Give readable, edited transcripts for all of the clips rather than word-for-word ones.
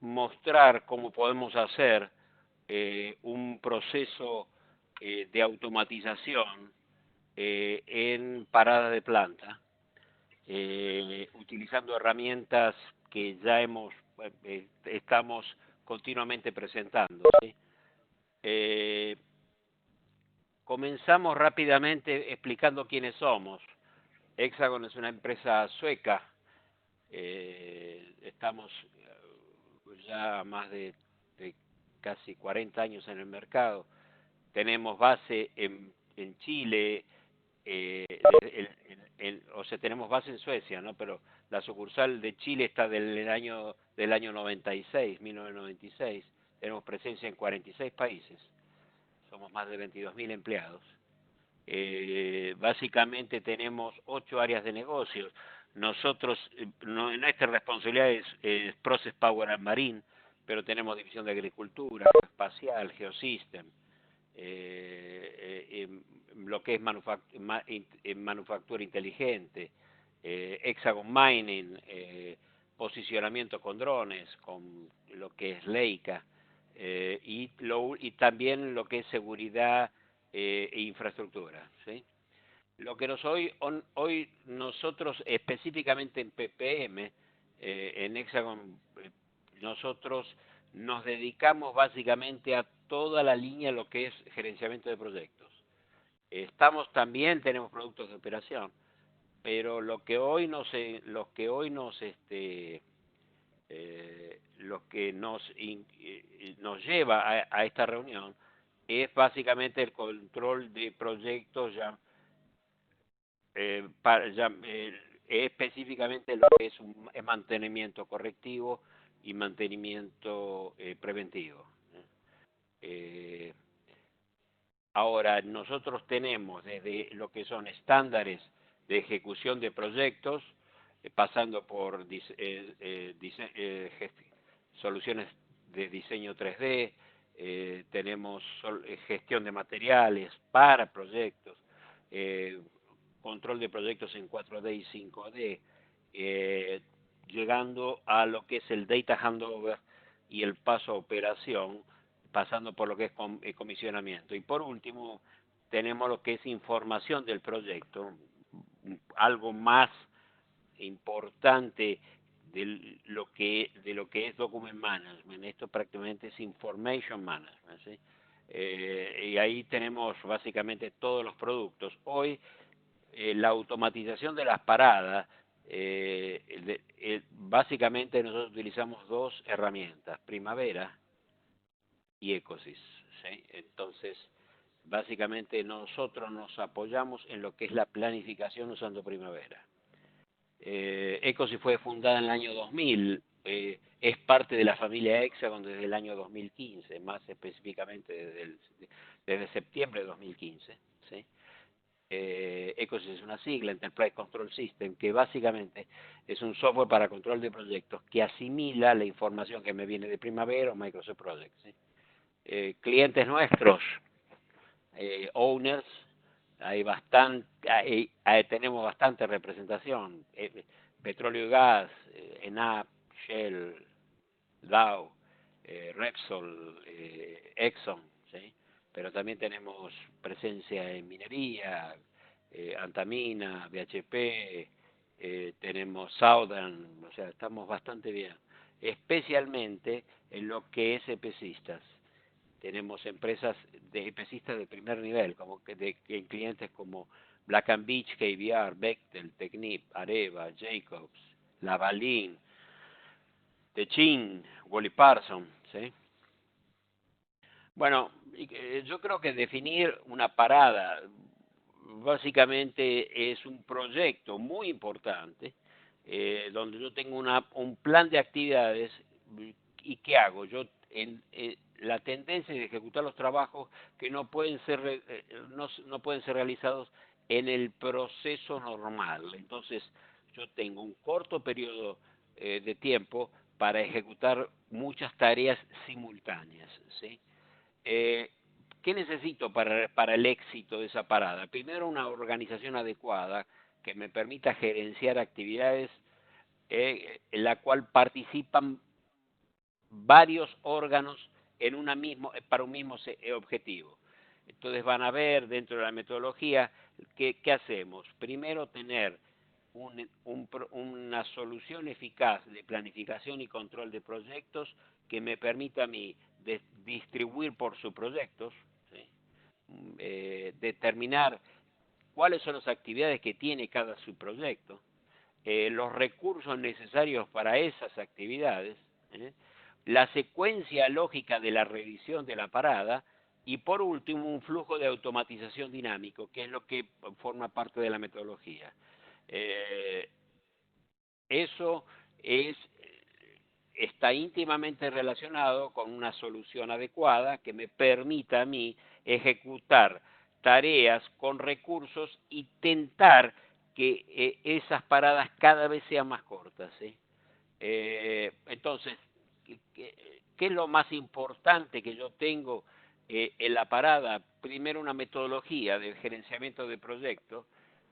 mostrar cómo podemos hacer un proceso de automatización en parada de planta, utilizando herramientas que ya estamos continuamente presentando. ¿Sí? Eh, Comenzamos rápidamente explicando quiénes somos. Hexagon es una empresa sueca. Estamos ya más de casi 40 años en el mercado. Tenemos base en Chile, o sea, tenemos base en Suecia, ¿no? Pero la sucursal de Chile está del año 96, 1996. Tenemos presencia en 46 países. Somos más de 22.000 empleados. Básicamente tenemos 8 áreas de negocios. Nosotros, nuestra responsabilidad es Process Power and Marine, pero tenemos división de agricultura, espacial, geosystem, lo que es manufactura inteligente, Hexagon Mining, posicionamiento con drones, con lo que es Leica, y también lo que es seguridad e infraestructura. ¿Sí? Lo que hoy nosotros, específicamente en PPM, en Hexagon, nosotros nos dedicamos básicamente a toda la línea, lo que es gerenciamiento de proyectos. Tenemos productos de operación, pero lo que nos lleva a esta reunión es básicamente el control de proyectos específicamente lo que es un mantenimiento correctivo y mantenimiento preventivo. Eh, Ahora, nosotros tenemos desde lo que son estándares de ejecución de proyectos, pasando por soluciones de diseño 3D, tenemos gestión de materiales para proyectos, eh, control de proyectos en 4D y 5D, llegando a lo que es el data handover y el paso a operación, pasando por lo que es comisionamiento. Y por último, tenemos lo que es información del proyecto, algo más importante de lo que es document management. Esto prácticamente es information management. ¿Sí? Y ahí tenemos básicamente todos los productos. Hoy la automatización de las paradas, básicamente nosotros utilizamos dos herramientas, Primavera y Ecosys. ¿Sí? Entonces, básicamente nosotros nos apoyamos en lo que es la planificación usando Primavera. Ecosys fue fundada en el año 2000, es parte de la familia Hexagon desde el año 2015, más específicamente desde septiembre de 2015. ¿Sí? Ecosys es una sigla, Enterprise Control System, que básicamente es un software para control de proyectos que asimila la información que me viene de Primavera o Microsoft Project. ¿Sí? Clientes nuestros, owners, tenemos bastante representación, petróleo y gas, ENAP, Shell, Dow, Repsol, Exxon, ¿sí? Pero también tenemos presencia en minería, Antamina, BHP, tenemos Southern, o sea, estamos bastante bien, especialmente en lo que es EPCistas. Tenemos empresas de EPCistas de primer nivel, en clientes como Black & Beach, KBR, Bechtel, Technip, Areva, Jacobs, Lavalin, Techin, Wally Parson. ¿Sí? Bueno, yo creo que definir una parada básicamente es un proyecto muy importante, donde yo tengo un plan de actividades. ¿Y qué hago? La tendencia es ejecutar los trabajos que no pueden ser realizados en el proceso normal. Entonces, yo tengo un corto periodo de tiempo para ejecutar muchas tareas simultáneas. ¿Sí? Eh, ¿Qué necesito para el éxito de esa parada? Primero, una organización adecuada que me permita gerenciar actividades en la cual participan varios órganos en para un mismo objetivo. Entonces van a ver dentro de la metodología qué hacemos. Primero tener una solución eficaz de planificación y control de proyectos que me permita a mí distribuir por subproyectos, ¿sí? Determinar cuáles son las actividades que tiene cada subproyecto, los recursos necesarios para esas actividades, la secuencia lógica de la revisión de la parada y por último un flujo de automatización dinámico, que es lo que forma parte de la metodología. Eso está íntimamente relacionado con una solución adecuada que me permita a mí ejecutar tareas con recursos y tentar que esas paradas cada vez sean más cortas, ¿sí? Entonces, ¿qué es lo más importante que yo tengo en la parada? Primero, una metodología de gerenciamiento de proyectos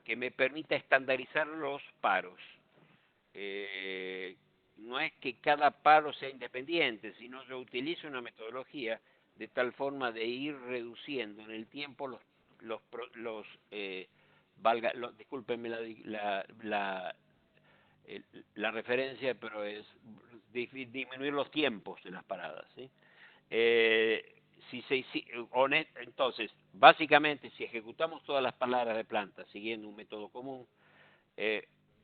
que me permita estandarizar los paros. No es que cada paro sea independiente, sino yo utilizo una metodología de tal forma de ir reduciendo en el tiempo discúlpenme la referencia, pero es disminuir los tiempos de las paradas, ¿sí? Entonces, básicamente, si ejecutamos todas las paradas de planta siguiendo un método común,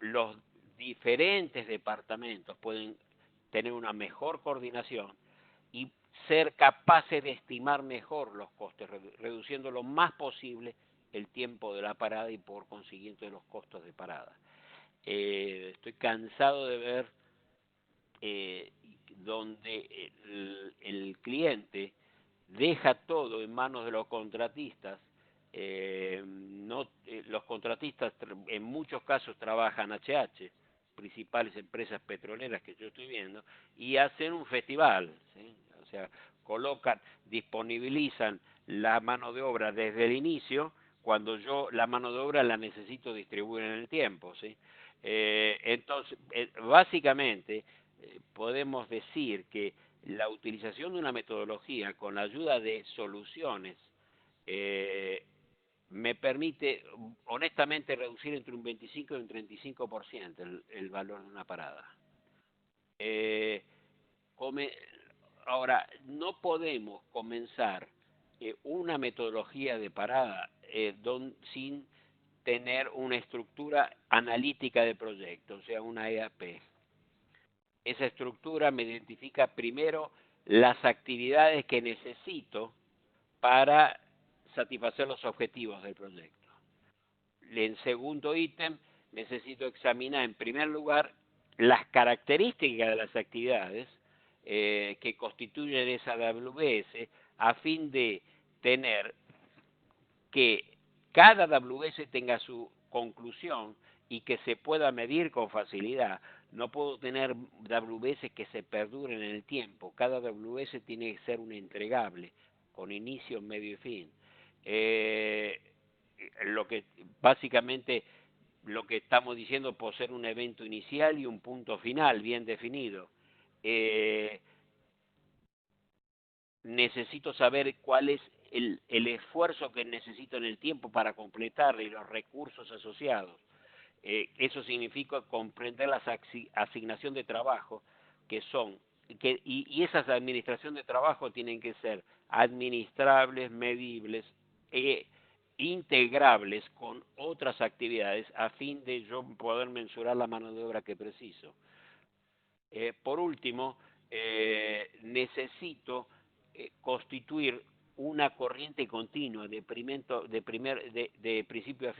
los diferentes departamentos pueden tener una mejor coordinación y ser capaces de estimar mejor los costes, reduciendo lo más posible el tiempo de la parada y por consiguiente los costos de parada. Estoy cansado de ver donde el cliente deja todo en manos de los contratistas. Los contratistas en muchos casos trabajan HH, principales empresas petroleras que yo estoy viendo, y hacen un festival, ¿sí? O sea, disponibilizan la mano de obra desde el inicio, cuando yo la mano de obra la necesito distribuir en el tiempo, ¿sí? Entonces, básicamente, podemos decir que la utilización de una metodología con la ayuda de soluciones me permite honestamente reducir entre un 25 y un 35% el valor de una parada. Ahora, no podemos comenzar una metodología de parada sin tener una estructura analítica de proyecto, o sea, una EAP. Esa estructura me identifica primero las actividades que necesito para satisfacer los objetivos del proyecto. En segundo ítem, necesito examinar en primer lugar las características de las actividades que constituyen esa WS a fin de tener que cada WS tenga su conclusión y que se pueda medir con facilidad. No puedo tener WS que se perduren en el tiempo. Cada WS tiene que ser un entregable, con inicio, medio y fin. Básicamente lo que estamos diciendo puede ser un evento inicial y un punto final bien definido. Necesito saber cuál es el esfuerzo que necesito en el tiempo para completarlo y los recursos asociados. Eso significa comprender la asignación de trabajo y esas administración de trabajo tienen que ser administrables, medibles e integrables con otras actividades a fin de yo poder mensurar la mano de obra que preciso. Por último, necesito constituir una corriente continua de principio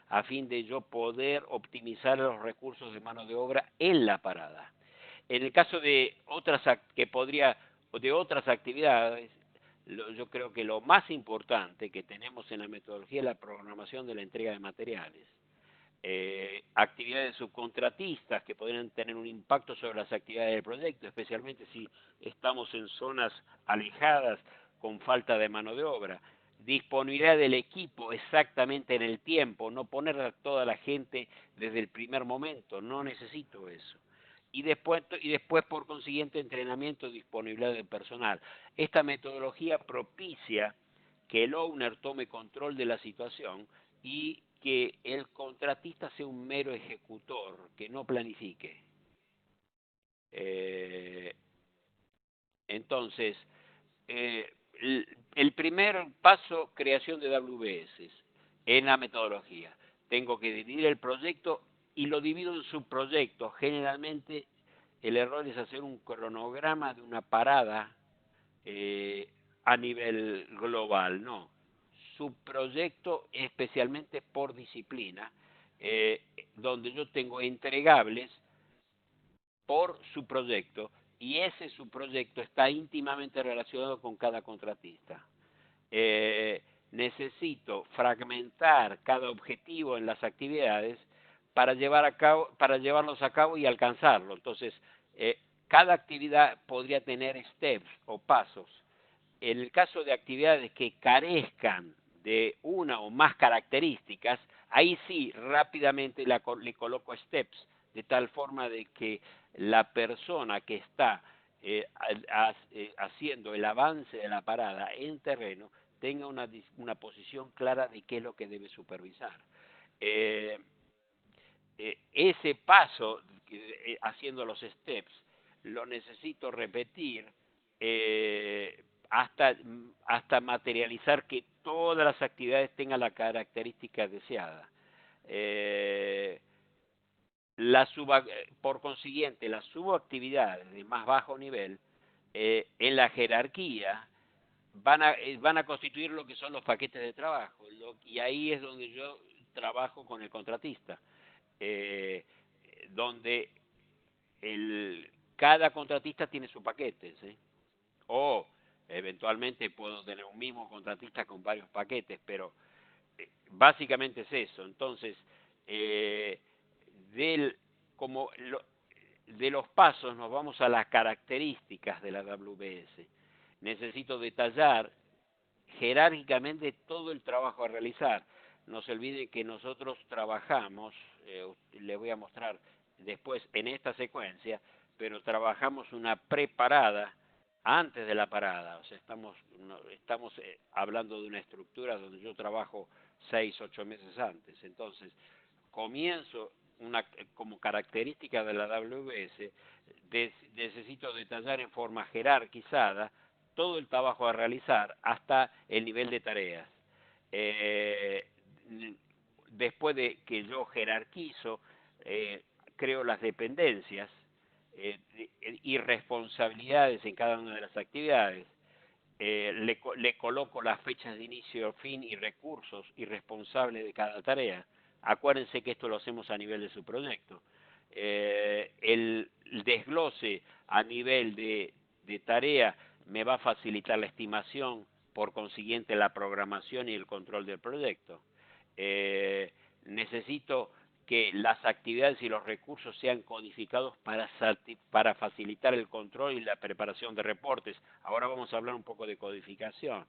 a fin de yo poder optimizar los recursos de mano de obra en la parada. En el caso de otras actividades, yo creo que lo más importante que tenemos en la metodología es la programación de la entrega de materiales. Actividades subcontratistas que podrían tener un impacto sobre las actividades del proyecto, especialmente si estamos en zonas alejadas con falta de mano de obra. Disponibilidad del equipo exactamente en el tiempo, no poner a toda la gente desde el primer momento, no necesito eso. y después por consiguiente entrenamiento y disponibilidad del personal. Esta metodología propicia que el owner tome control de la situación y que el contratista sea un mero ejecutor, que no planifique. Eh, entonces, el primer paso, creación de WBS en la metodología. Tengo que dividir el proyecto y lo divido en subproyectos. Generalmente el error es hacer un cronograma de una parada a nivel global, no. Subproyecto especialmente por disciplina, donde yo tengo entregables por su proyecto y ese subproyecto está íntimamente relacionado con cada contratista. Necesito fragmentar cada objetivo en las actividades para llevarlos a cabo y alcanzarlo. Entonces, cada actividad podría tener steps o pasos. En el caso de actividades que carezcan de una o más características, ahí sí rápidamente le coloco steps, de tal forma de que la persona que está haciendo el avance de la parada en terreno tenga una posición clara de qué es lo que debe supervisar. Eh, Ese paso, haciendo los steps, lo necesito repetir hasta materializar que todas las actividades tengan la característica deseada. Eh, por consiguiente, las subactividades de más bajo nivel en la jerarquía van a constituir lo que son los paquetes de trabajo. Y ahí es donde yo trabajo con el contratista, eh, donde cada contratista tiene su paquete, ¿sí? O eventualmente puedo tener un mismo contratista con varios paquetes, pero básicamente es eso. Entonces, eh, del, como lo, de los pasos nos vamos a las características de la WBS. Necesito detallar jerárquicamente todo el trabajo a realizar. No se olvide que nosotros trabajamos, les voy a mostrar después en esta secuencia, pero trabajamos una preparada antes de la parada. O sea, estamos hablando de una estructura donde yo trabajo 6, 8 meses antes. Entonces, comienzo como característica de la WS, necesito detallar en forma jerarquizada todo el trabajo a realizar hasta el nivel de tareas. Eh, Después de que yo jerarquizo, creo las dependencias y responsabilidades en cada una de las actividades. Le coloco las fechas de inicio, fin y recursos y responsables de cada tarea. Acuérdense que esto lo hacemos a nivel de su proyecto. El desglose a nivel de tarea me va a facilitar la estimación, por consiguiente la programación y el control del proyecto. Necesito que las actividades y los recursos sean codificados para facilitar el control y la preparación de reportes. Ahora vamos a hablar un poco de codificación.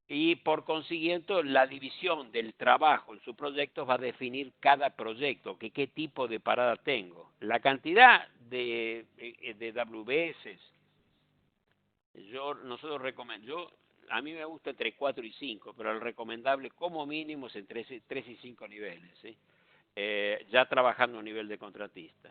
Y por consiguiente, la división del trabajo en sus proyectos va a definir cada proyecto, qué tipo de parada tengo. La cantidad de WBS, a mí me gusta entre 4 y 5, pero el recomendable como mínimo es entre 3 y 5 niveles, ¿sí? Ya trabajando a nivel de contratista.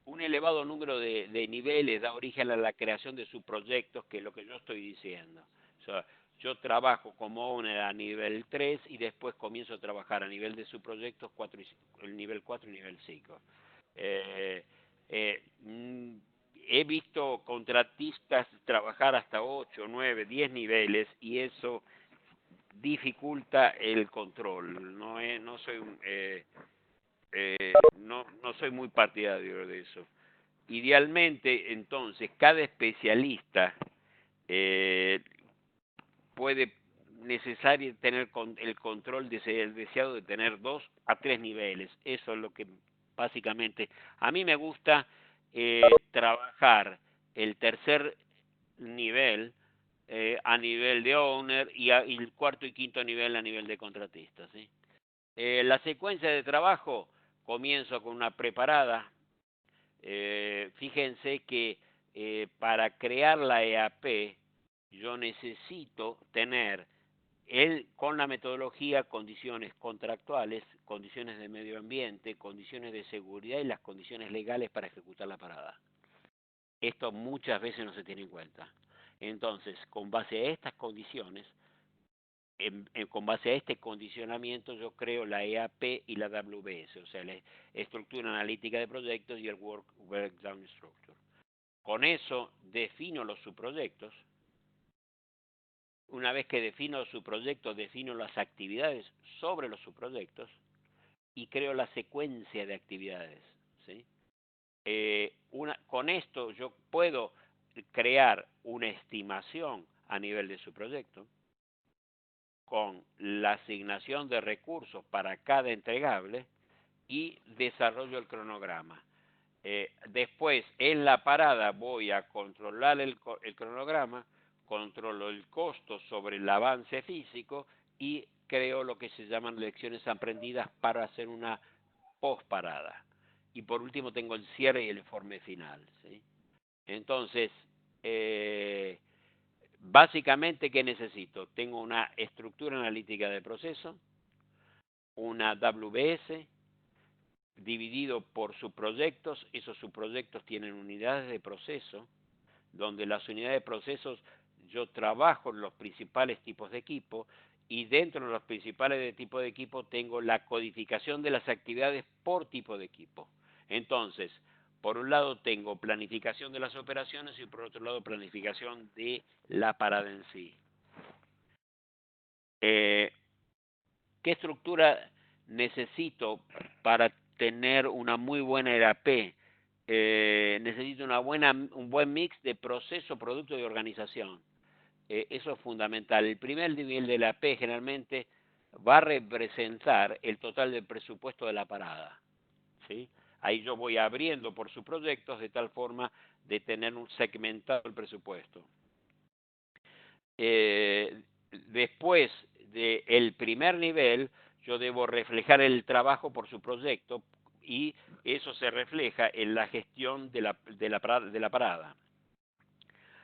Un elevado número de niveles da origen a la creación de subproyectos, que es lo que yo estoy diciendo. O sea, yo trabajo como owner a nivel 3 y después comienzo a trabajar a nivel de subproyectos el nivel 4 y nivel 5. Eh, eh, mm, He visto contratistas trabajar hasta 8, 9, 10 niveles y eso dificulta el control. No soy no soy muy partidario de eso. Idealmente, entonces, cada especialista eh, puede necesario tener el control el deseado de tener 2 a 3 niveles. Eso es lo que básicamente a mí me gusta trabajar el tercer nivel a nivel de owner y el cuarto y quinto nivel a nivel de contratista, ¿sí? La secuencia de trabajo comienzo con una preparada. Fíjense que para crear la EAP yo necesito tener con la metodología condiciones contractuales, condiciones de medio ambiente, condiciones de seguridad y las condiciones legales para ejecutar la parada. Esto muchas veces no se tiene en cuenta. Entonces, con base a estas condiciones, con base a este condicionamiento, yo creo la EAP y la WBS, o sea, la estructura analítica de proyectos y el Work Breakdown Structure. Con eso defino los subproyectos. Una vez que defino su proyecto, defino las actividades sobre los subproyectos y creo la secuencia de actividades, ¿sí? Con esto yo puedo crear una estimación a nivel de su proyecto con la asignación de recursos para cada entregable y desarrollo el cronograma. Después, en la parada voy a controlar el cronograma, controlo el costo sobre el avance físico y creo lo que se llaman lecciones aprendidas para hacer una posparada. Y por último tengo el cierre y el informe final, ¿sí? Entonces, básicamente, ¿qué necesito? Tengo una estructura analítica de proceso, una WBS, dividido por subproyectos. Esos subproyectos tienen unidades de proceso, donde las unidades de procesos yo trabajo en los principales tipos de equipo y dentro de los principales tipos de equipo tengo la codificación de las actividades por tipo de equipo. Entonces, por un lado tengo planificación de las operaciones y por otro lado planificación de la parada en sí. ¿Qué estructura necesito para tener una muy buena ERAP? Necesito un buen mix de proceso, producto y organización. Eso es fundamental. El primer nivel de la P generalmente va a representar el total del presupuesto de la parada, ¿sí? Ahí yo voy abriendo por sus proyectos de tal forma de tener un segmentado el presupuesto. Después del primer nivel, yo debo reflejar el trabajo por su proyecto y eso se refleja en la gestión de la parada.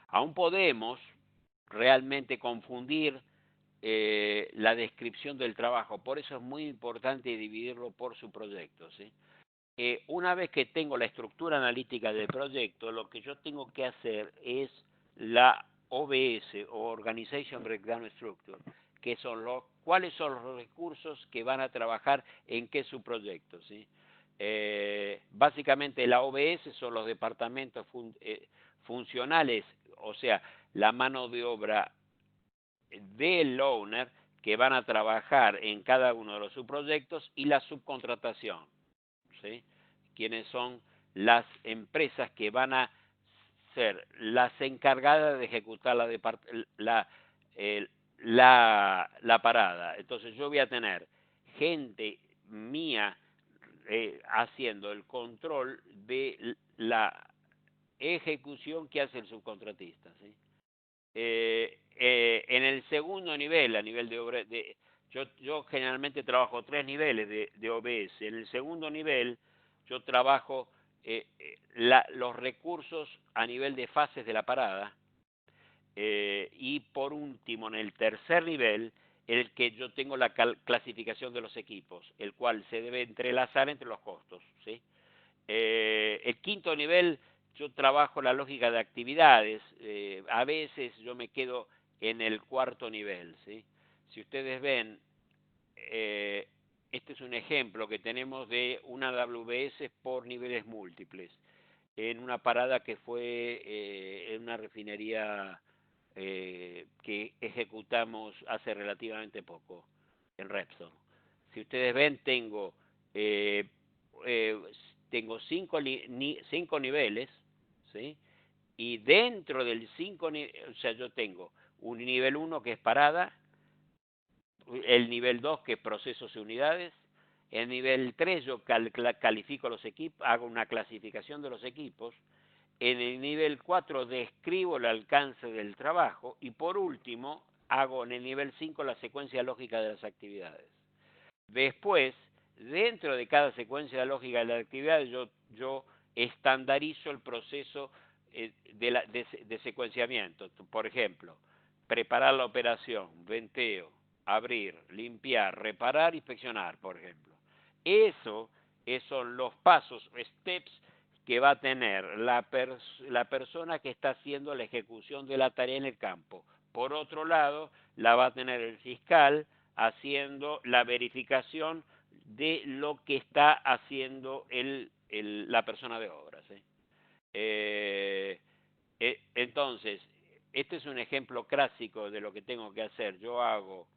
Aún podemos realmente confundir la descripción del trabajo, por eso es muy importante dividirlo por su proyecto, ¿sí? Una vez que tengo la estructura analítica del proyecto, lo que yo tengo que hacer es la OBS o Organization Breakdown Structure, que son cuáles son los recursos que van a trabajar en qué subproyecto, ¿sí? Básicamente la OBS son los departamentos funcionales, o sea, la mano de obra del owner que van a trabajar en cada uno de los subproyectos y la subcontratación, ¿sí? Quienes son las empresas que van a ser las encargadas de ejecutar la parada. Entonces yo voy a tener gente mía haciendo el control de la ejecución que hace el subcontratista, ¿sí? En el segundo nivel, a nivel de obra, yo generalmente trabajo 3 niveles de OBS. En el segundo nivel, yo trabajo los recursos a nivel de fases de la parada. Y por último, en el tercer nivel, el que yo tengo la clasificación de los equipos, el cual se debe entrelazar entre los costos, ¿sí? El quinto nivel, yo trabajo la lógica de actividades. A veces yo me quedo en el cuarto nivel, ¿sí? Si ustedes ven, este es un ejemplo que tenemos de una WBS por niveles múltiples, en una parada que fue en una refinería que ejecutamos hace relativamente poco, en Repsol. Si ustedes ven, tengo eh, eh, cinco niveles, ¿sí? Y dentro del o sea, yo tengo un nivel 1 que es parada, el nivel 2 que es procesos y unidades, el nivel 3 yo califico los equipos, hago una clasificación de los equipos, en el nivel 4 describo el alcance del trabajo y por último hago en el nivel 5 la secuencia lógica de las actividades. Después, dentro de cada secuencia lógica de la actividad yo estandarizo el proceso de secuenciamiento. Por ejemplo, preparar la operación, venteo, abrir, limpiar, reparar, inspeccionar, por ejemplo. Esos son los pasos, steps, que va a tener la persona que está haciendo la ejecución de la tarea en el campo. Por otro lado, la va a tener el fiscal haciendo la verificación de lo que está haciendo la persona de obras. Entonces, este es un ejemplo clásico de lo que tengo que hacer. Yo hago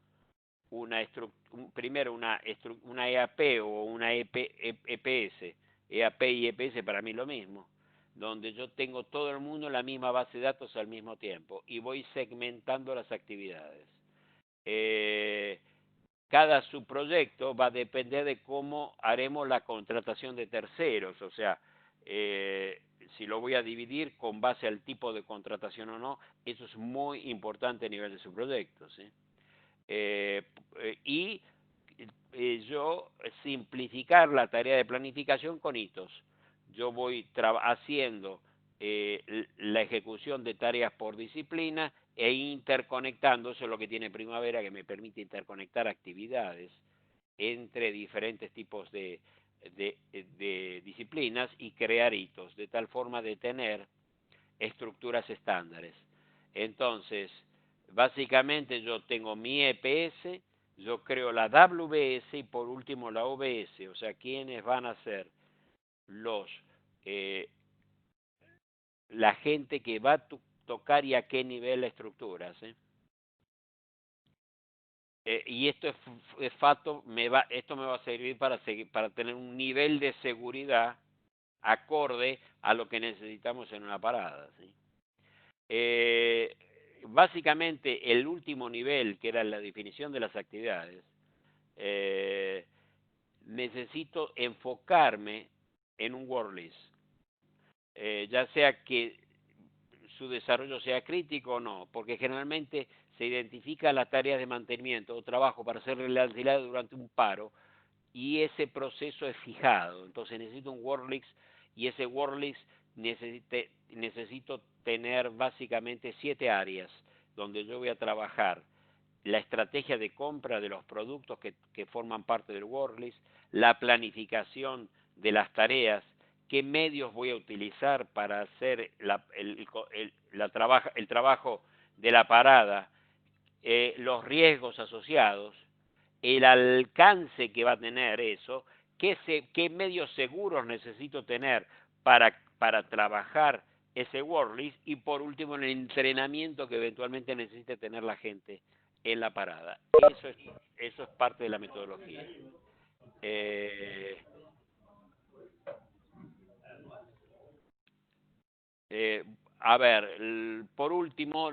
primero una EAP o una EPS, EAP y EPS para mí lo mismo, donde yo tengo todo el mundo en la misma base de datos al mismo tiempo y voy segmentando las actividades. Cada subproyecto va a depender de cómo haremos la contratación de terceros, o sea, si lo voy a dividir con base al tipo de contratación o no, eso es muy importante a nivel de subproyectos. ¿Sí? Y yo simplificar la tarea de planificación con hitos. Yo voy haciendo la ejecución de tareas por disciplina e interconectando, eso es lo que tiene Primavera, que me permite interconectar actividades entre diferentes tipos de disciplinas y crear hitos, de tal forma de tener estructuras estándares. Entonces, básicamente yo tengo mi EPS, yo creo la WBS y por último la OBS, o sea, quiénes van a ser los la gente que va a tocar y a qué nivel la estructura. ¿Sí? Y esto es fato, esto me va a servir para tener un nivel de seguridad acorde a lo que necesitamos en una parada. ¿Sí? Básicamente el último nivel, que era la definición de las actividades, necesito enfocarme en un word list, ya sea que su desarrollo sea crítico o no, porque generalmente se identifica las tareas de mantenimiento o trabajo para hacer realidad durante un paro y ese proceso es fijado. Entonces necesito un word list y ese word list necesito tener básicamente 7 áreas donde yo voy a trabajar la estrategia de compra de los productos que forman parte del word list, la planificación de las tareas, qué medios voy a utilizar para hacer el trabajo de la parada, los riesgos asociados, el alcance que va a tener eso, qué medios seguros necesito tener para trabajar ese word list y por último el entrenamiento que eventualmente necesite tener la gente en la parada. Eso es parte de la metodología. Eh, eh, a ver, por último,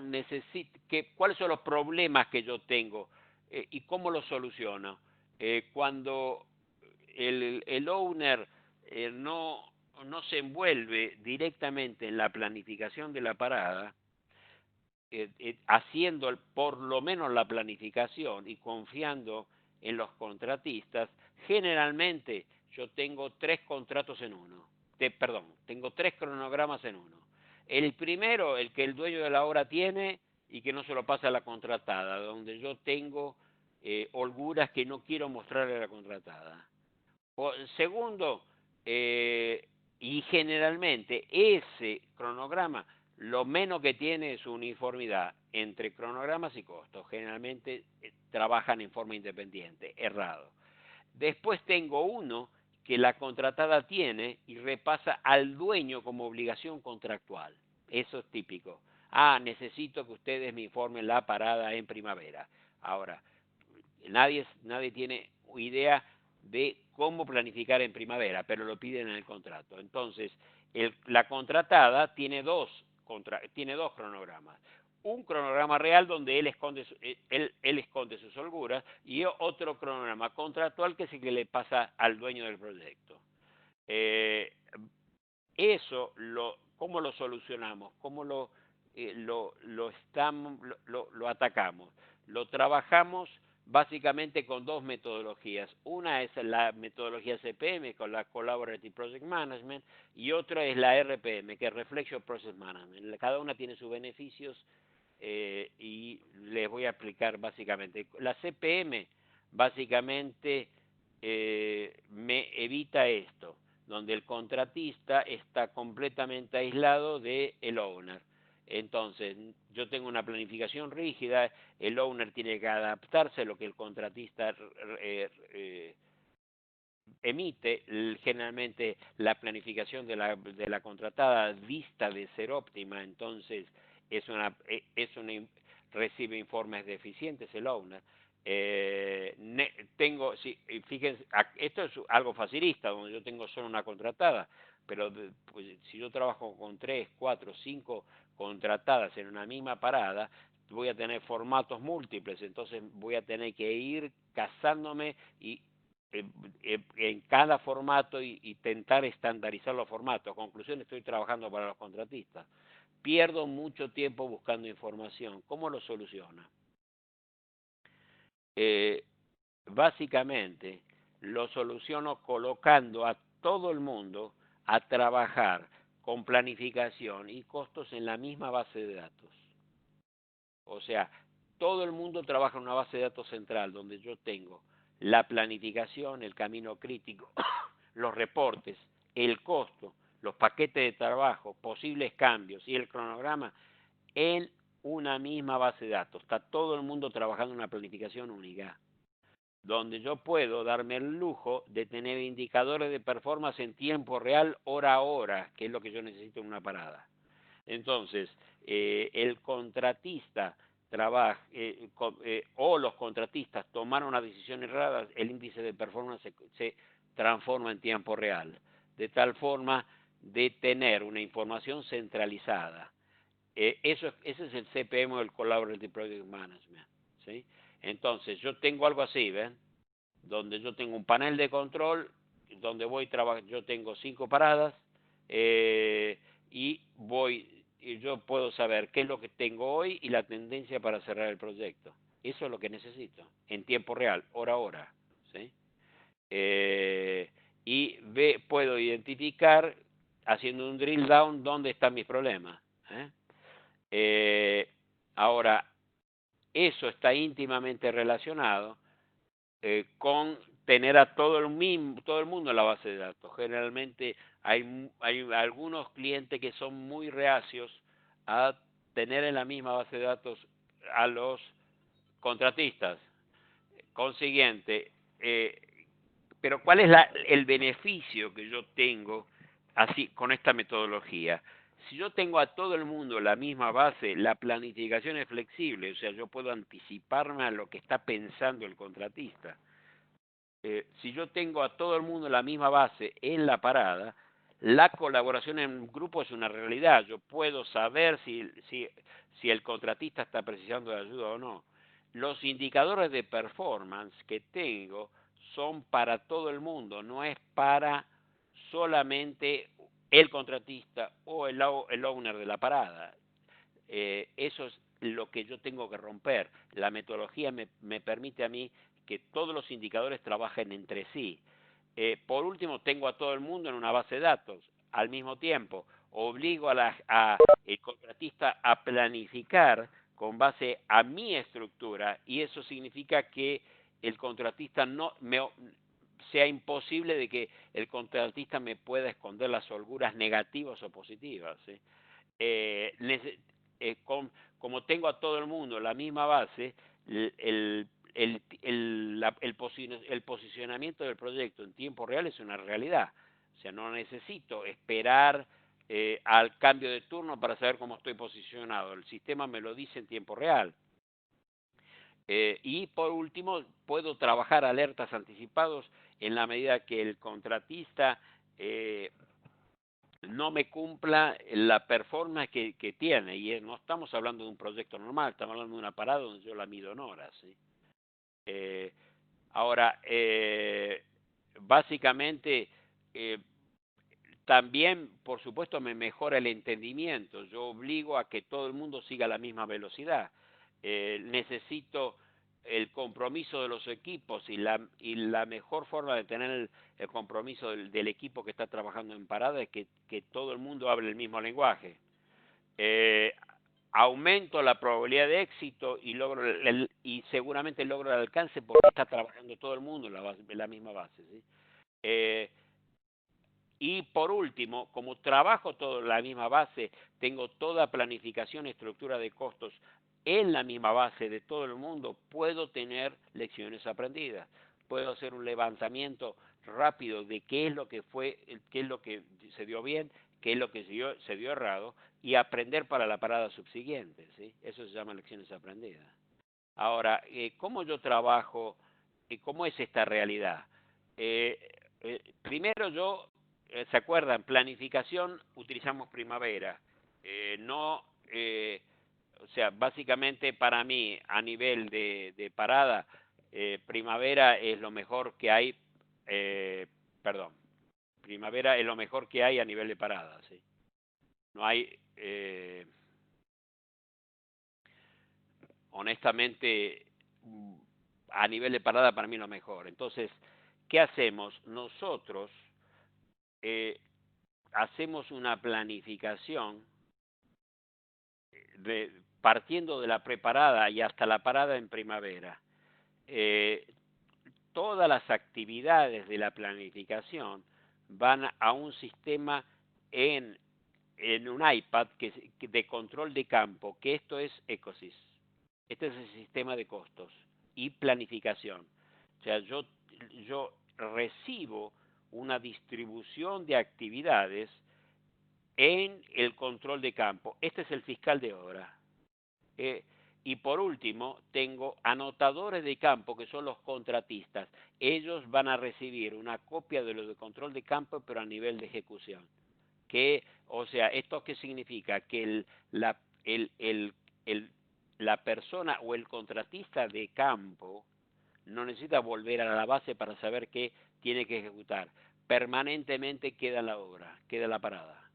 ¿cuáles son los problemas que yo tengo y cómo los soluciono? Cuando el owner no se envuelve directamente en la planificación de la parada, haciendo por lo menos la planificación y confiando en los contratistas, generalmente yo tengo 3 contratos en uno. Tengo 3 cronogramas en uno. El primero, el que el dueño de la obra tiene y que no se lo pasa a la contratada, donde yo tengo holguras que no quiero mostrarle a la contratada. Segundo, y generalmente ese cronograma lo menos que tiene es uniformidad entre cronogramas y costos. Generalmente trabajan en forma independiente, errado. Después tengo uno que la contratada tiene y repasa al dueño como obligación contractual. Eso es típico. Necesito que ustedes me informen la parada en primavera. Ahora, nadie tiene idea de cómo planificar en primavera, pero lo piden en el contrato. Entonces, la contratada tiene dos cronogramas. Un cronograma real donde él esconde sus holguras y otro cronograma contractual que es el que le pasa al dueño del proyecto. ¿Cómo lo solucionamos? ¿Cómo lo atacamos? Lo trabajamos básicamente con dos metodologías. Una es la metodología CPM, con la Collaborative Project Management, y otra es la RPM, que es Reflection Process Management. Cada una tiene sus beneficios y les voy a explicar básicamente. La CPM básicamente me evita esto, donde el contratista está completamente aislado del owner. Entonces, yo tengo una planificación rígida, el owner tiene que adaptarse a lo que el contratista emite. Generalmente la planificación de la contratada dista de ser óptima, entonces recibe informes deficientes el owner. Fíjense, esto es algo facilista, donde yo tengo solo una contratada, pero pues, si yo trabajo con 3, 4, 5 contratadas en una misma parada, voy a tener formatos múltiples, entonces voy a tener que ir casándome y en cada formato y intentar estandarizar los formatos. Conclusión, estoy trabajando para los contratistas. Pierdo mucho tiempo buscando información. ¿Cómo lo soluciona? Básicamente lo soluciono colocando a todo el mundo a trabajar con planificación y costos en la misma base de datos. O sea, todo el mundo trabaja en una base de datos central donde yo tengo la planificación, el camino crítico, los reportes, el costo, los paquetes de trabajo, posibles cambios y el cronograma en una misma base de datos. Está todo el mundo trabajando en una planificación única, donde yo puedo darme el lujo de tener indicadores de performance en tiempo real, hora a hora, que es lo que yo necesito en una parada. Entonces, el contratista trabaja, o los contratistas tomaron una decisión errada, el índice de performance se transforma en tiempo real, de tal forma de tener una información centralizada. Ese es el CPM o el Collaborative Project Management, ¿sí? Entonces, yo tengo algo así, ¿ven? Donde yo tengo un panel de control, donde yo tengo 5 paradas, y yo puedo saber qué es lo que tengo hoy y la tendencia para cerrar el proyecto. Eso es lo que necesito, en tiempo real, hora a hora, ¿sí? Y puedo identificar, haciendo un drill down, dónde están mis problemas. Ahora, eso está íntimamente relacionado con tener a todo el mundo en la base de datos. Generalmente hay algunos clientes que son muy reacios a tener en la misma base de datos a los contratistas. Consiguiente, pero ¿cuál es el beneficio que yo tengo así con esta metodología? Si yo tengo a todo el mundo la misma base, la planificación es flexible, o sea, yo puedo anticiparme a lo que está pensando el contratista. Si yo tengo a todo el mundo la misma base en la parada, la colaboración en grupo es una realidad. Yo puedo saber si el contratista está precisando de ayuda o no. Los indicadores de performance que tengo son para todo el mundo, no es para solamente el contratista o el owner de la parada. Eso es lo que yo tengo que romper. La metodología me permite a mí que todos los indicadores trabajen entre sí. Por último, tengo a todo el mundo en una base de datos. Al mismo tiempo, obligo el contratista a planificar con base a mi estructura, y eso significa que el contratista sea imposible de que el contratista me pueda esconder las holguras negativas o positivas, ¿sí? Como tengo a todo el mundo la misma base, el posicionamiento del proyecto en tiempo real es una realidad. O sea, no necesito esperar al cambio de turno para saber cómo estoy posicionado. El sistema me lo dice en tiempo real. Y por último, puedo trabajar alertas anticipados en la medida que el contratista no me cumpla la performance que tiene. Y no estamos hablando de un proyecto normal, estamos hablando de una parada donde yo la mido en horas, ¿sí? Ahora, básicamente, también, por supuesto, me mejora el entendimiento. Yo obligo a que todo el mundo siga la misma velocidad. Necesito el compromiso de los equipos y la mejor forma de tener el compromiso del equipo que está trabajando en parada es que todo el mundo hable el mismo lenguaje. Aumento la probabilidad de éxito y y seguramente logro el alcance porque está trabajando todo el mundo en la misma base, ¿sí? Y por último, como trabajo todo en la misma base, tengo toda planificación y estructura de costos en la misma base de todo el mundo, puedo tener lecciones aprendidas. Puedo hacer un levantamiento rápido de qué es lo que fue, qué es lo que se dio bien, qué es lo que se dio errado y aprender para la parada subsiguiente, ¿sí? Eso se llama lecciones aprendidas. Ahora, ¿cómo yo trabajo? ¿Cómo es esta realidad? Primero ¿se acuerdan? Planificación, utilizamos primavera. No, o sea, básicamente para mí, a nivel de parada, primavera es lo mejor que hay, perdón, primavera es lo mejor que hay a nivel de parada, ¿sí? No hay, honestamente, a nivel de parada para mí lo mejor. Entonces, ¿qué hacemos? Nosotros hacemos una planificación partiendo de la preparada y hasta la parada en primavera. Todas las actividades de la planificación van a un sistema en un iPad de control de campo, que esto es Ecosys. Este es el sistema de costos y planificación. O sea, yo recibo una distribución de actividades en el control de campo. Este es el fiscal de obra. Y por último, tengo anotadores de campo, que son los contratistas. Ellos van a recibir una copia de lo de control de campo, pero a nivel de ejecución. O sea, ¿esto qué significa? Que la persona o el contratista de campo no necesita volver a la base para saber qué tiene que ejecutar. Permanentemente queda la obra, queda la parada.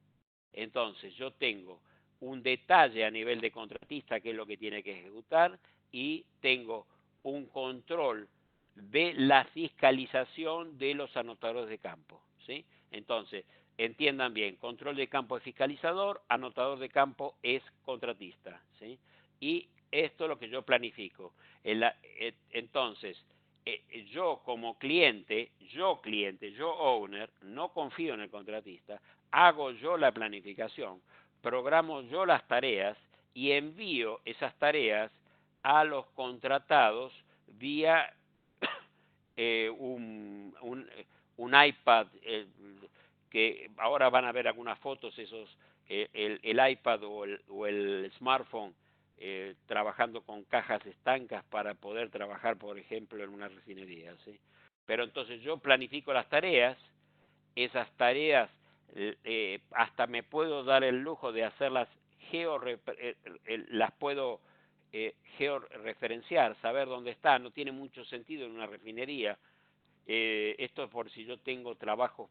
Entonces, yo tengo un detalle a nivel de contratista, que es lo que tiene que ejecutar, y tengo un control de la fiscalización de los anotadores de campo, ¿sí? Entonces, entiendan bien, control de campo es fiscalizador, anotador de campo es contratista, ¿sí? Y esto es lo que yo planifico. Entonces, yo como cliente, yo owner, no confío en el contratista, hago yo la planificación, programo yo las tareas y envío esas tareas a los contratados vía un iPad, que ahora van a ver algunas fotos, el iPad o el smartphone trabajando con cajas estancas para poder trabajar, por ejemplo, en una refinería, ¿sí? Pero entonces yo planifico las tareas, esas tareas hasta me puedo dar el lujo de hacerlas las puedo georreferenciar, saber dónde está. No tiene mucho sentido en una refinería. Esto es por si yo tengo trabajos,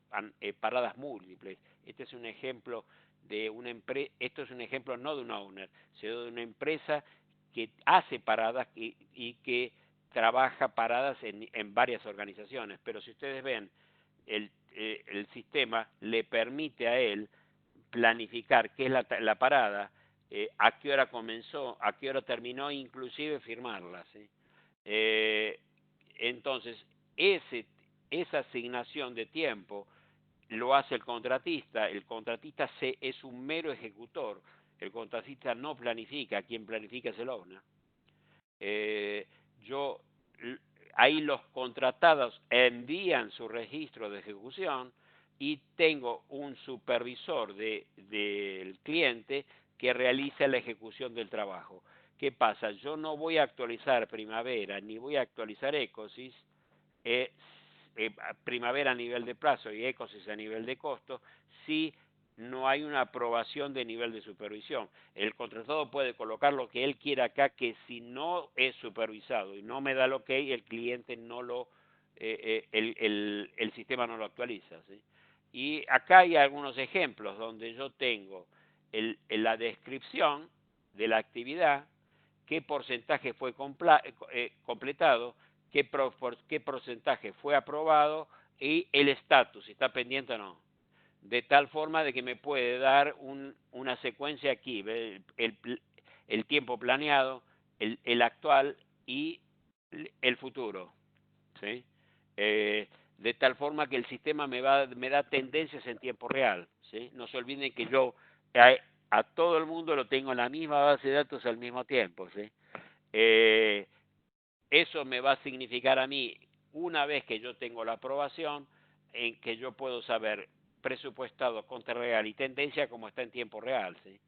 paradas múltiples. Este es un ejemplo de una empresa. Esto es un ejemplo no de un owner, sino de una empresa que hace paradas y que trabaja paradas en varias organizaciones. Pero si ustedes ven, el sistema le permite a él planificar qué es la parada, a qué hora comenzó, a qué hora terminó, inclusive firmarla, ¿sí? Entonces, esa asignación de tiempo lo hace el contratista es un mero ejecutor, el contratista no planifica, quien planifica es el owner. Yo Ahí los contratados envían su registro de ejecución y tengo un supervisor del cliente que realiza la ejecución del trabajo. ¿Qué pasa? Yo no voy a actualizar Primavera ni voy a actualizar Ecosys, Primavera a nivel de plazo y Ecosys a nivel de costo, si no hay una aprobación de nivel de supervisión. El contratado puede colocar lo que él quiera acá, que si no es supervisado y no me da lo que el cliente no lo, el sistema no lo actualiza, ¿sí? Y acá hay algunos ejemplos donde yo tengo la descripción de la actividad, qué porcentaje fue completado, qué porcentaje fue aprobado y el estatus, si está pendiente o no. De tal forma de que me puede dar una secuencia aquí, el tiempo planeado, el actual y el futuro. ¿Sí? De tal forma que el sistema me da tendencias en tiempo real. ¿Sí? No se olviden que yo a todo el mundo lo tengo en la misma base de datos al mismo tiempo. ¿Sí? Eso me va a significar a mí, una vez que yo tengo la aprobación, en que yo puedo saber presupuestado, contra real y tendencia como está en tiempo real. ¿Sí?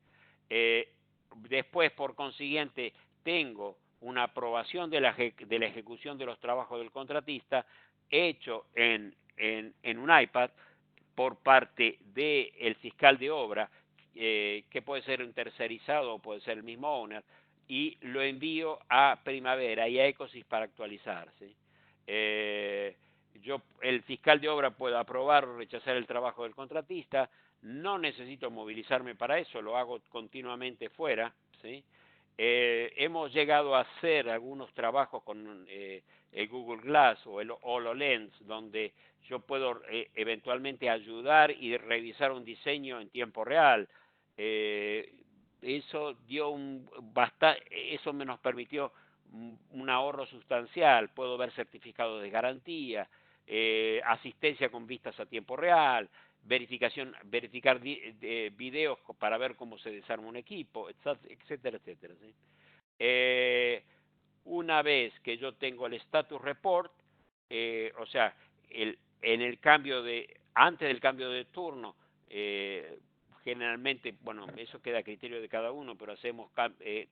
Después, por consiguiente, tengo una aprobación de la ejecución de los trabajos del contratista hecho en un iPad por parte del fiscal de obra, que puede ser un tercerizado o puede ser el mismo owner, y lo envío a Primavera y a Ecosys para actualizar. ¿Sí? El fiscal de obra puede aprobar o rechazar el trabajo del contratista, no necesito movilizarme para eso, lo hago continuamente fuera. ¿Sí? Hemos llegado a hacer algunos trabajos con el Google Glass o el HoloLens, donde yo puedo eventualmente ayudar y revisar un diseño en tiempo real. Eso eso me nos permitió un ahorro sustancial. Puedo ver certificados de garantía, asistencia con vistas a tiempo real, verificar videos para ver cómo se desarma un equipo, etcétera, etcétera. ¿Sí? Una vez que yo tengo el status report, o sea, antes del cambio de turno, generalmente, bueno, eso queda a criterio de cada uno, pero hacemos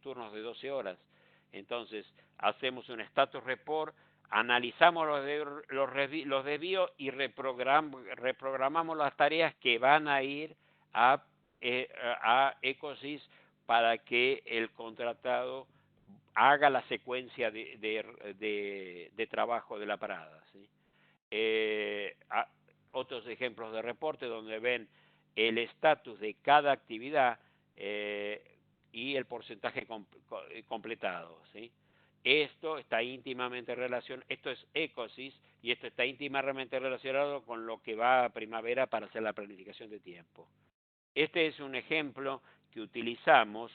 turnos de 12 horas. Entonces, hacemos un status report, analizamos los desvíos y reprogramamos las tareas que van a ir a Ecosys para que el contratado haga la secuencia de trabajo de la parada. ¿Sí? Otros ejemplos de reporte donde ven el estatus de cada actividad y el porcentaje completado. ¿Sí? Esto está íntimamente relacionado, esto es Ecosys, y esto está íntimamente relacionado con lo que va a Primavera para hacer la planificación de tiempo. Este es un ejemplo que utilizamos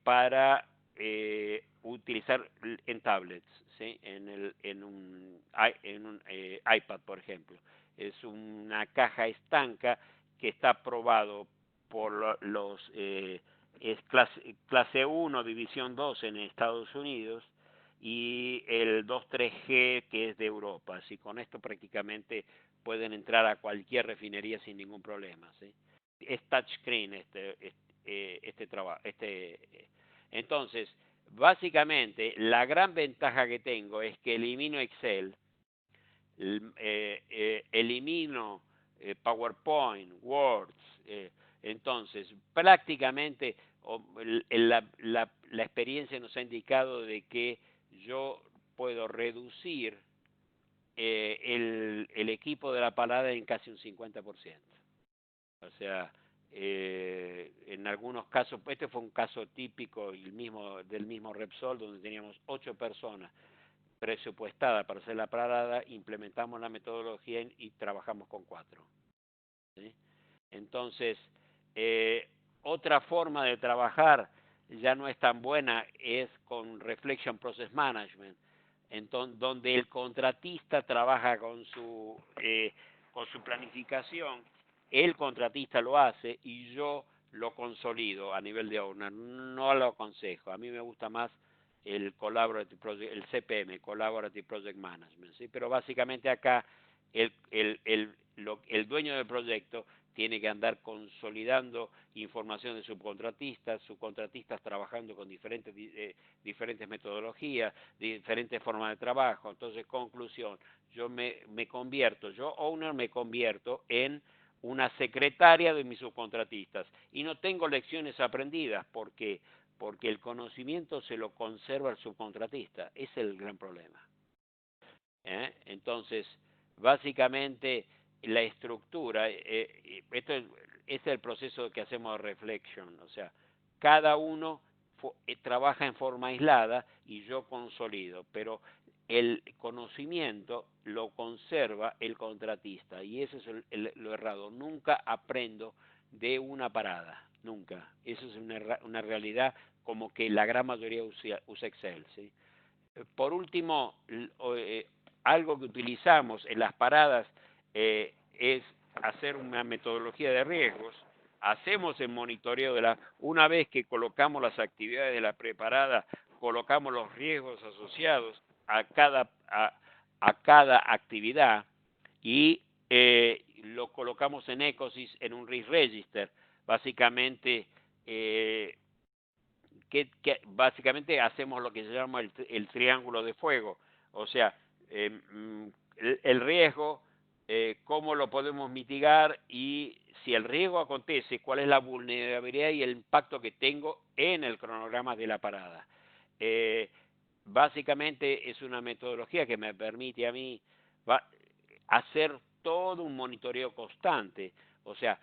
para utilizar en tablets, ¿sí? en un iPad, por ejemplo. Es una caja estanca que está aprobado por es clase 1, división 2 en Estados Unidos, y el 23G que es de Europa. Así con esto prácticamente pueden entrar a cualquier refinería sin ningún problema. ¿Sí? Es touchscreen entonces, básicamente la gran ventaja que tengo es que elimino Excel, elimino PowerPoint, Word. Entonces, prácticamente la experiencia nos ha indicado de que yo puedo reducir el equipo de la palabra en casi un 50%. O sea, en algunos casos, este fue un caso típico del mismo Repsol, donde teníamos 8 personas presupuestadas para hacer la parada, implementamos la metodología y trabajamos con 4. ¿Sí? Entonces, otra forma de trabajar ya no es tan buena, es con Reflection Process Management, donde el contratista trabaja con su planificación, el contratista lo hace y yo lo consolido a nivel de owner. No lo aconsejo, a mí me gusta más el Collaborative Project, el CPM, Collaborative Project Management, ¿sí? Pero básicamente acá el dueño del proyecto tiene que andar consolidando información de subcontratistas trabajando con diferentes metodologías, diferentes formas de trabajo. Entonces, conclusión, yo owner, me convierto en una secretaria de mis subcontratistas y no tengo lecciones aprendidas porque el conocimiento se lo conserva el subcontratista. Ese es el gran problema. Entonces, básicamente la estructura, esto es el proceso que hacemos de reflection, o sea, cada uno trabaja en forma aislada y yo consolido, pero el conocimiento lo conserva el contratista y eso es lo errado. Nunca aprendo de una parada, nunca. Eso es una realidad como que la gran mayoría usa Excel, ¿sí? Por último, algo que utilizamos en las paradas es hacer una metodología de riesgos. Hacemos el monitoreo una vez que colocamos las actividades de la preparada, colocamos los riesgos asociados a cada actividad y lo colocamos en Ecosys en un risk register. Básicamente, básicamente hacemos lo que se llama el triángulo de fuego, o sea, el riesgo, cómo lo podemos mitigar y si el riesgo acontece, cuál es la vulnerabilidad y el impacto que tengo en el cronograma de la parada. Básicamente es una metodología que me permite a mí hacer todo un monitoreo constante, o sea,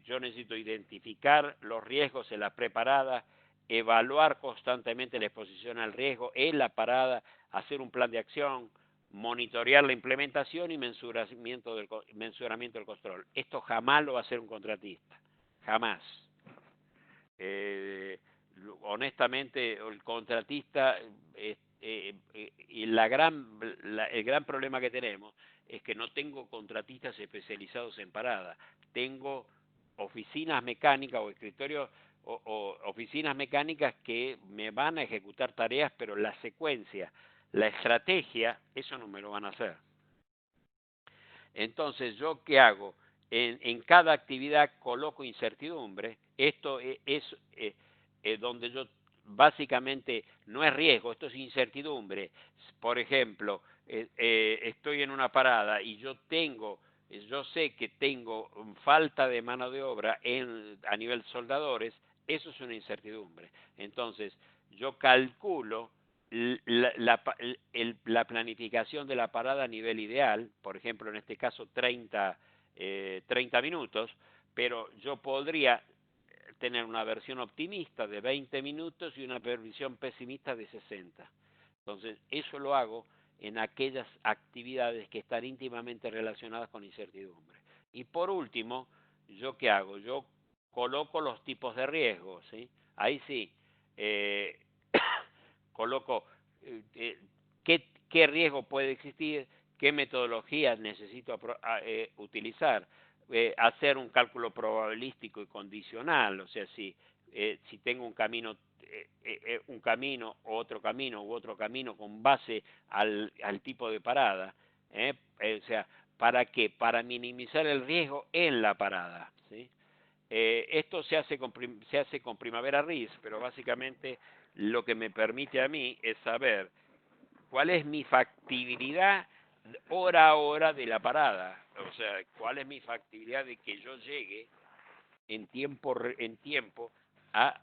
yo necesito identificar los riesgos en la preparada, evaluar constantemente la exposición al riesgo en la parada, hacer un plan de acción, monitorear la implementación y mensuramiento del control. Esto jamás lo va a hacer un contratista, jamás. Honestamente, el contratista y el gran problema que tenemos es que no tengo contratistas especializados en parada. Tengo oficinas mecánicas o escritorios o oficinas mecánicas que me van a ejecutar tareas, pero la secuencia, la estrategia, eso no me lo van a hacer. Entonces, ¿yo qué hago? En cada actividad coloco incertidumbre. Esto es donde yo básicamente no es riesgo, esto es incertidumbre. Por ejemplo, estoy en una parada y yo sé que tengo falta de mano de obra a nivel soldadores, eso es una incertidumbre. Entonces, yo calculo la planificación de la parada a nivel ideal, por ejemplo, en este caso 30 minutos, pero yo podría tener una versión optimista de 20 minutos y una versión pesimista de 60. Entonces, eso lo hago en aquellas actividades que están íntimamente relacionadas con incertidumbre. Y por último, ¿yo qué hago? Yo coloco los tipos de riesgo, ¿sí? Ahí sí, coloco qué riesgo puede existir, qué metodologías necesito utilizar, hacer un cálculo probabilístico y condicional, o sea, si tengo un camino otro camino u otro camino con base al tipo de parada, o sea, ¿para qué? Para minimizar el riesgo en la parada, ¿sí? Esto se hace con Primavera RIS, pero básicamente lo que me permite a mí es saber cuál es mi factibilidad hora a hora de la parada, o sea, cuál es mi factibilidad de que yo llegue en tiempo a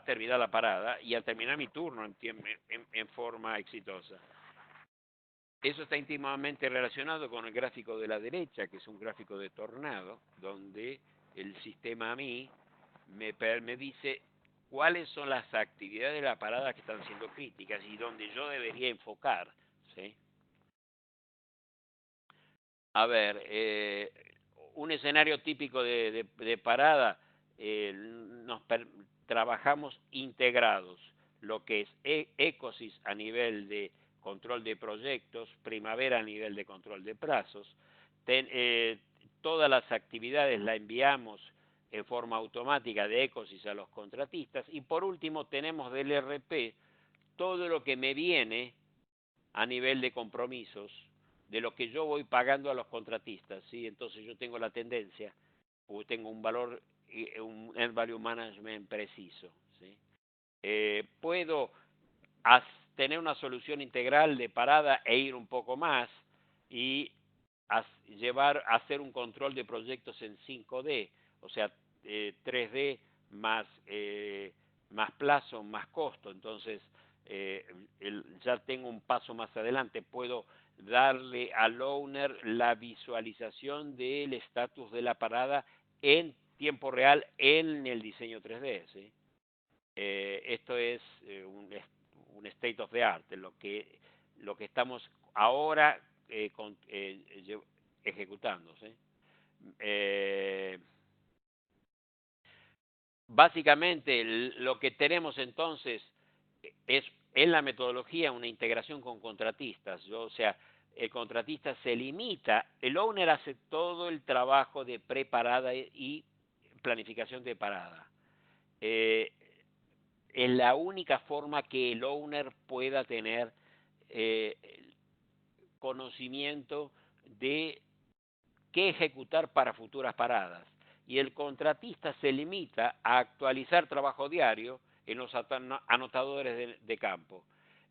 terminar la parada y a terminar mi turno en forma exitosa. Eso está íntimamente relacionado con el gráfico de la derecha, que es un gráfico de tornado, donde el sistema a mí me dice cuáles son las actividades de la parada que están siendo críticas y donde yo debería enfocar, ¿sí? A ver, un escenario típico de parada, trabajamos integrados, lo que es Ecosys a nivel de control de proyectos, Primavera a nivel de control de plazos. Todas las actividades las enviamos en forma automática de Ecosys a los contratistas. Y por último tenemos del RP todo lo que me viene a nivel de compromisos, de lo que yo voy pagando a los contratistas, ¿sí? Entonces yo tengo la tendencia, o tengo un valor, un End Value Management preciso, ¿sí? Puedo tener una solución integral de parada e ir un poco más y hacer un control de proyectos en 5D, o sea, 3D más plazo, más costo. Entonces, ya tengo un paso más adelante, puedo darle al owner la visualización del estatus de la parada en tiempo real en el diseño 3D, ¿sí? Esto es un state of the art, lo que estamos ahora ejecutando. ¿Sí? Eh, Básicamente lo que tenemos entonces es en la metodología una integración con contratistas. O sea, el contratista se limita, el owner hace todo el trabajo de preparada y planificación de parada. Eh, es la única forma que el owner pueda tener eh, conocimiento de qué ejecutar para futuras paradas. Y el contratista se limita a actualizar trabajo diario en los anotadores de campo.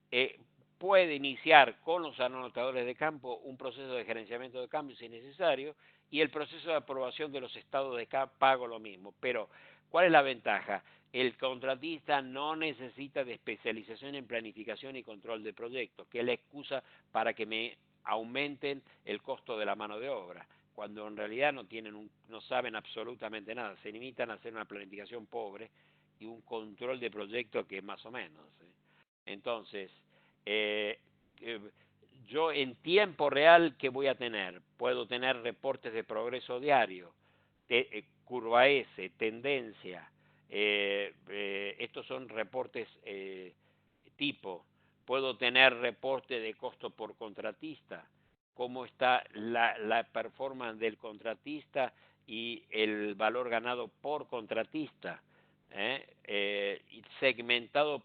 Eh, Puede iniciar con los anotadores de campo un proceso de gerenciamiento de cambios si es necesario y el proceso de aprobación de los estados de pago lo mismo. Pero, ¿cuál es la ventaja? El contratista no necesita de especialización en planificación y control de proyectos, que es la excusa para que me aumenten el costo de la mano de obra, cuando en realidad no saben absolutamente nada, se limitan a hacer una planificación pobre y un control de proyectos que es más o menos. Entonces, eh, eh, yo en tiempo real, ¿qué voy a tener? Puedo tener reportes de progreso diario, curva S, tendencia. Estos son reportes tipo. Puedo tener reporte de costo por contratista, cómo está la performance del contratista y el valor ganado por contratista, segmentado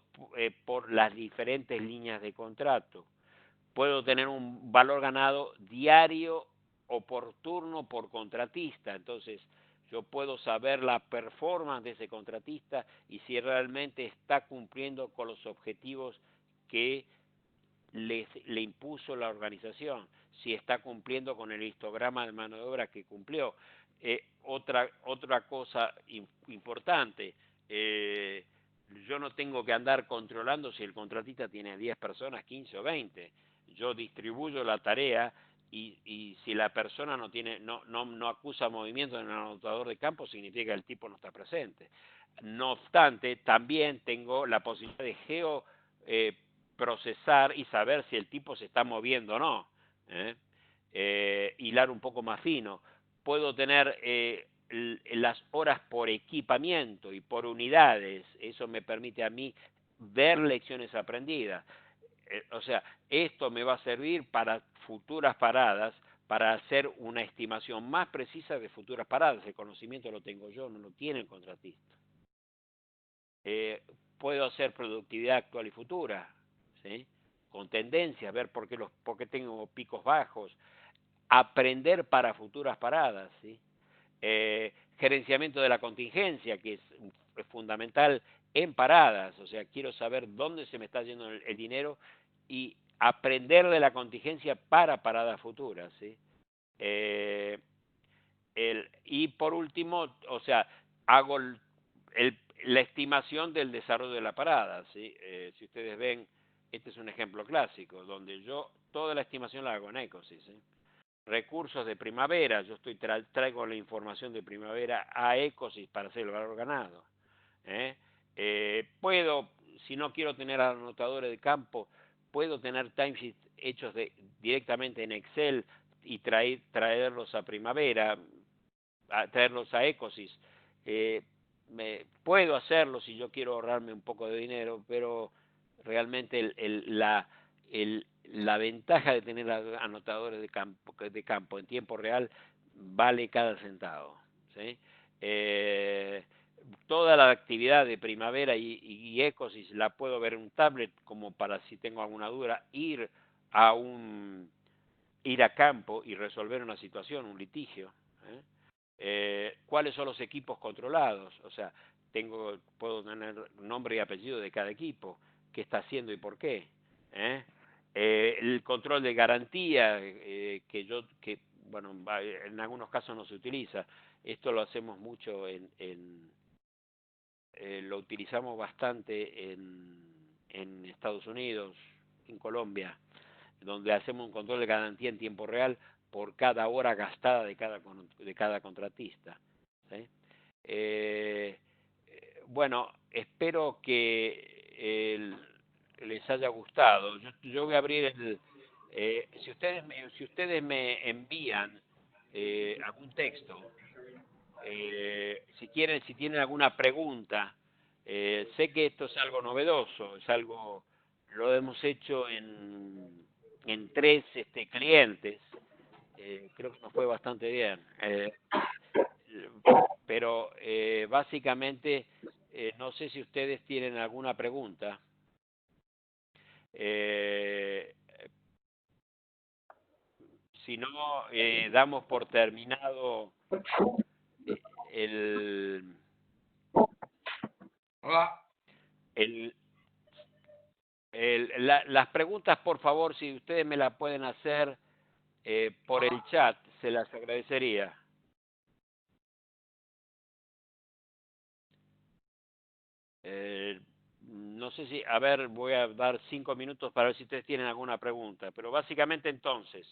por las diferentes líneas de contrato. Puedo tener un valor ganado diario o por turno por contratista. Entonces, yo puedo saber la performance de ese contratista y si realmente está cumpliendo con los objetivos que le impuso la organización, si está cumpliendo con el histograma de mano de obra que cumplió. Otra cosa importante, yo no tengo que andar controlando si el contratista tiene 10 personas, 15 o 20. Yo distribuyo la tarea y si la persona no acusa movimiento en el anotador de campo, significa que el tipo no está presente. No obstante, también tengo la posibilidad de procesar y saber si el tipo se está moviendo o no. Hilar un poco más fino. Puedo tener las horas por equipamiento y por unidades. Eso me permite a mí ver lecciones aprendidas. O sea, esto me va a servir para futuras paradas, para hacer una estimación más precisa de futuras paradas. El conocimiento lo tengo yo, no lo tiene el contratista. Puedo hacer productividad actual y futura, ¿sí? Con tendencias, ver por qué tengo picos bajos, aprender para futuras paradas, ¿sí? Gerenciamiento de la contingencia, que es fundamental en paradas, o sea, quiero saber dónde se me está yendo el dinero y aprender de la contingencia para paradas futuras, ¿sí? Eh, y por último, o sea, hago la estimación del desarrollo de la parada, ¿sí? Si ustedes ven, este es un ejemplo clásico, donde yo toda la estimación la hago en Ecosys, ¿sí? Recursos de primavera, yo traigo la información de primavera a Ecosys para hacer el valor ganado. Puedo, si no quiero tener anotadores de campo, puedo tener timesheets hechos directamente en Excel y traerlos a primavera, traerlos a Ecosys. Puedo hacerlo si yo quiero ahorrarme un poco de dinero, pero realmente la ventaja de tener anotadores de campo en tiempo real vale cada centavo. ¿Sí? Toda la actividad de primavera y Ecosys la puedo ver en un tablet como para, si tengo alguna duda, ir a campo y resolver una situación, un litigio. ¿Cuáles son los equipos controlados? O sea, puedo tener nombre y apellido de cada equipo, qué está haciendo y por qué. El control de garantía, bueno, en algunos casos no se utiliza. Esto lo hacemos mucho lo utilizamos bastante en Estados Unidos, en Colombia, donde hacemos un control de garantía en tiempo real por cada hora gastada de cada contratista. ¿Sí? bueno, espero que les haya gustado. Yo voy a abrir si ustedes me envían algún texto, si tienen alguna pregunta, sé que esto es algo novedoso, lo hemos hecho en 3 clientes, creo que nos fue bastante bien. Pero básicamente no sé si ustedes tienen alguna pregunta. Si no, damos por terminado el, Hola. las preguntas, por favor, si ustedes me las pueden hacer por el chat, se las agradecería. No sé si, a ver, voy a dar 5 minutos para ver si ustedes tienen alguna pregunta, pero básicamente entonces,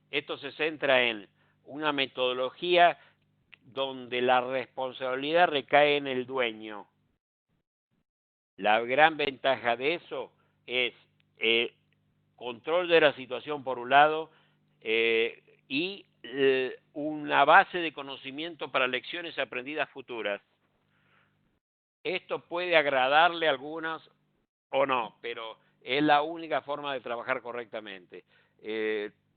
esto se centra en una metodología donde la responsabilidad recae en el dueño. La gran ventaja de eso es control de la situación por un lado y una base de conocimiento para lecciones aprendidas futuras. Esto puede agradarle a algunos o no, pero es la única forma de trabajar correctamente.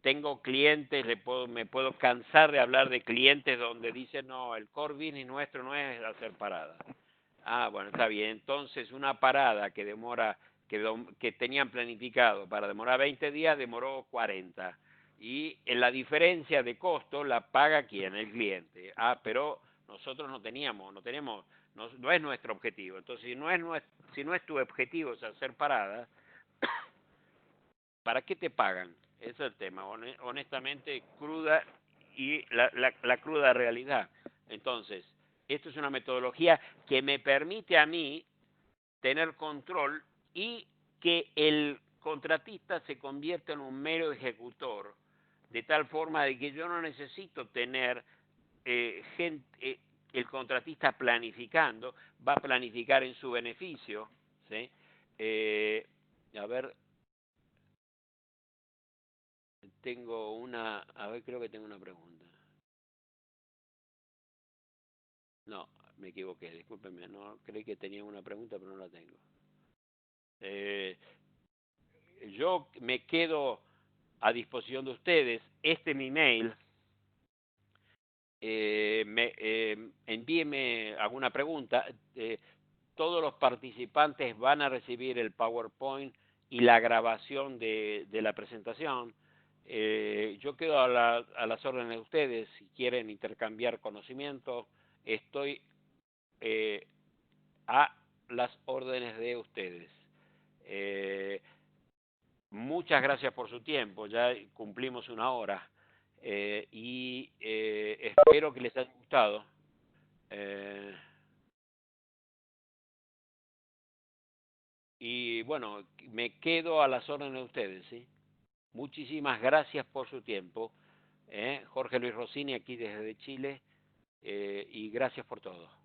Tengo clientes, me puedo cansar de hablar de clientes donde dicen, no, el core business nuestro no es hacer paradas. Ah, bueno, está bien. Entonces, una parada que tenían planificado para demorar 20 días, demoró 40. Y en la diferencia de costo la paga quién, el cliente. Ah, pero nosotros no tenemos, no es nuestro objetivo. Entonces, si no es tu objetivo es hacer paradas, ¿para qué te pagan? Ese es el tema, honestamente, cruda y la cruda realidad. Entonces, esto es una metodología que me permite a mí tener control y que el contratista se convierta en un mero ejecutor, de tal forma de que yo no necesito tener el contratista planificando, va a planificar en su beneficio, ¿sí? A ver, creo que tengo una pregunta. No, me equivoqué, discúlpenme, no, creí que tenía una pregunta, pero no la tengo. Yo me quedo a disposición de ustedes, este es mi mail, envíeme alguna pregunta, todos los participantes van a recibir el PowerPoint y la grabación de la presentación. Yo quedo a las órdenes de ustedes, si quieren intercambiar conocimiento, estoy a las órdenes de ustedes. Muchas gracias por su tiempo, ya cumplimos 1 hora y espero que les haya gustado. Y bueno, me quedo a las órdenes de ustedes, ¿sí? Muchísimas gracias por su tiempo. Jorge Luis Rossini aquí desde Chile y gracias por todo.